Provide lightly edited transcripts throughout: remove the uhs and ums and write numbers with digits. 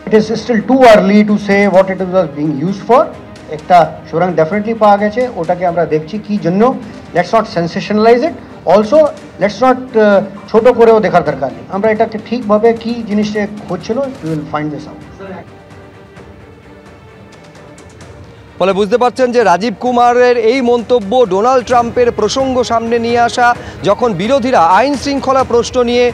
It is still too early to say what it was being used for. একটা সুতরাং definitely পাওয়া গেছে, ওটাকে আমরা দেখছি কি জন্য। Let's not sensationalise it, also let's not ছোট করেও দেখার দরকার নেই। আমরা এটাকে ঠিকভাবে কি জিনিসটা হচ্ছিল, we will find this out. ফলে বুঝতে পারছেন যে রাজীব কুমারের এই মন্তব্য, ডোনাল্ড ট্রাম্পের প্রসঙ্গ সামনে নিয়ে আসা, যখন বিরোধীরা আইন শৃঙ্খলা প্রশ্ন নিয়ে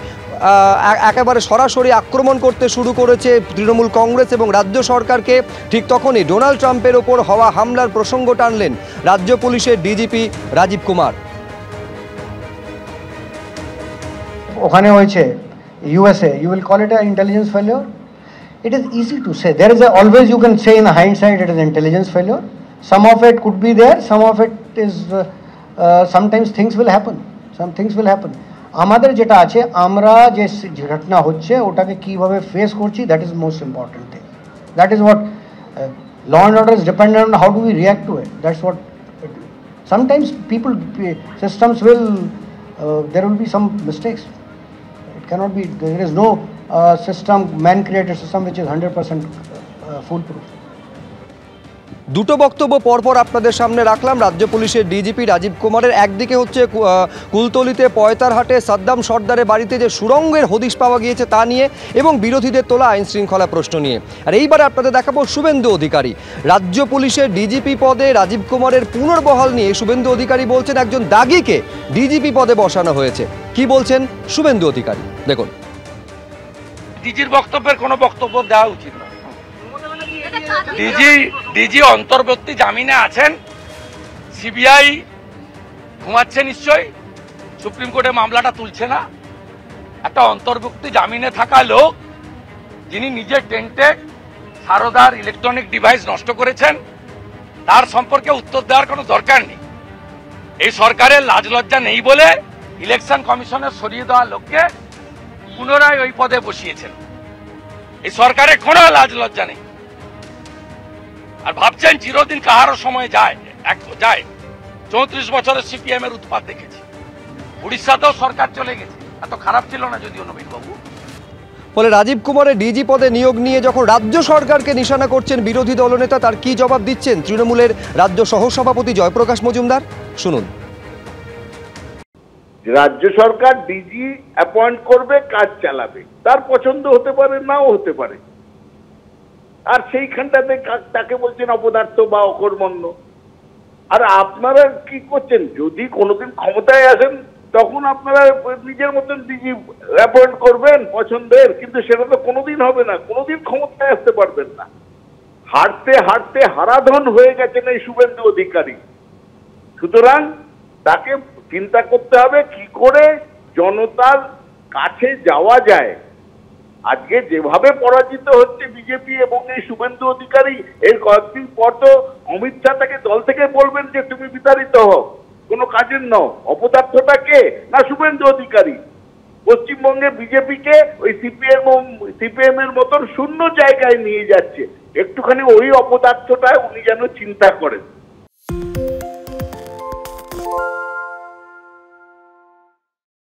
একেবারে সরাসরি আক্রমণ করতে শুরু করেছে তৃণমূল কংগ্রেস এবং রাজ্য সরকারকে, ঠিক তখনই ডোনাল্ড ট্রাম্পের ওপর হওয়া হামলার প্রসঙ্গ টানলেন রাজ্য পুলিশের ডিজিপি রাজীব কুমার। ওখানে হয়েছে USA, you will call it a intelligence failure? It is easy to say. There is always, you can say in hindsight, it is intelligence failure. Some of it could be there, some of it is, sometimes things will happen. Some things will happen. আমাদের যেটা আছে, আমরা যে ঘটনা হচ্ছে ওটাকে কিভাবে face করছি, that is most important thing. That is what law and order is dependent on how do we react to it. That's what sometimes people, systems will, there will be some mistakes. It cannot be, there is no system, man-created system which is 100% foolproof. দুটো বক্তব্য পরপর আপনাদের সামনে রাখলাম রাজ্য পুলিশের DGP Rajib কুমারের। একদিকে হচ্ছে কুলতলিতে পয়তারহাটে সাদ্দাম সর্দারের বাড়িতে যে সুড়ঙ্গের হদিশ পাওয়া গিয়েছে তা নিয়ে, এবং বিরোধীদের তোলা আইন শৃঙ্খলা প্রশ্ন নিয়ে। আর এইবারে আপনাদের দেখাবো শুভেন্দু অধিকারী। রাজ্য পুলিশের ডিজিপি পদে রাজীব কুমারের পুনর্বহাল নিয়ে শুভেন্দু অধিকারী বলছেন একজন দাগিকে ডিজিপি পদে বসানো হয়েছে। কি বলছেন শুভেন্দু অধিকারী, দেখুন। ডিজির বক্তব্যের কোনো বক্তব্য দেওয়া উচিত না। ডিজি অন্তর্বর্তী জামিনে আছেন, সিবিআই ঘুমাচ্ছে নিশ্চয়ই, সুপ্রিম কোর্টে মামলাটা তুলছে না। একটা অন্তর্বর্তী জামিনে থাকা লোক, যিনি নিজের টেন্টে সারদার ইলেকট্রনিক ডিভাইস নষ্ট করেছেন, তার সম্পর্কে উত্তর দেওয়ার কোনো দরকার নেই। এই সরকারের লাজ লজ্জা নেই বলে ইলেকশন কমিশনের সরিয়ে দেওয়া লোককে পুনরায় ওই পদে বসিয়েছেন। এই সরকারের কোনো লাজ লজ্জা নেই। আর ভাবছেন চিরদিন কাহারও সময় যায়। 34 বছরের সিপিএম এর উৎপাত দেখেছি। উড়িষ্যাতেও সরকার চলে গেছে, এত খারাপ ছিল না যদিও নবীন বাবু। ফলে রাজীব কুমারের ডিজি পদে নিয়োগ নিয়ে যখন রাজ্য সরকারকে নিশানা করছেন বিরোধী দলনেতা, তার কি জবাব দিচ্ছেন তৃণমূলের রাজ্য সহসভাপতি জয়প্রকাশ মজুমদার, শুনুন। রাজ্য সরকার ডিজি অ্যাপয়েন্ট করবে, কাজ চালাবে, তার পছন্দ হতে পারে, নাও হতে পারে। আর সেইখানটাতে তাকে বলছেন অপদার্থ বা অকর্মণ্য। আর আপনারা কি করছেন, যদি কোনোদিন ক্ষমতায় আসেন তখন আপনারা নিজের মতন ডিজি অ্যাপয়েন্ট করবেন পছন্দের, কিন্তু সেটা তো কোনোদিন হবে না, কোনোদিন ক্ষমতায় আসতে পারবেন না। হারতে হারতে হারাধন হয়ে গেছেন এই শুভেন্দু অধিকারী। সুতরাং তাকে চিন্তা করতে হবে কি করে জনতার কাছে যাওয়া যায়। আজকে যেভাবে পরাজিত হচ্ছে বিজেপি এবং এই শুভেন্দু অধিকারী, এর কয়েকদিন পর তো অমিত শাহ তাকে দল থেকে বলবেন যে তুমি বিতাড়িত হও, কোনো কাজের নও। অপদার্থটা কে? না শুভেন্দু অধিকারী। পশ্চিমবঙ্গে বিজেপিকে ওই সিপিএম এর মতন শূন্য জায়গায় নিয়ে যাচ্ছে। একটুখানি ওই অপদার্থটা উনি যেন চিন্তা করেন।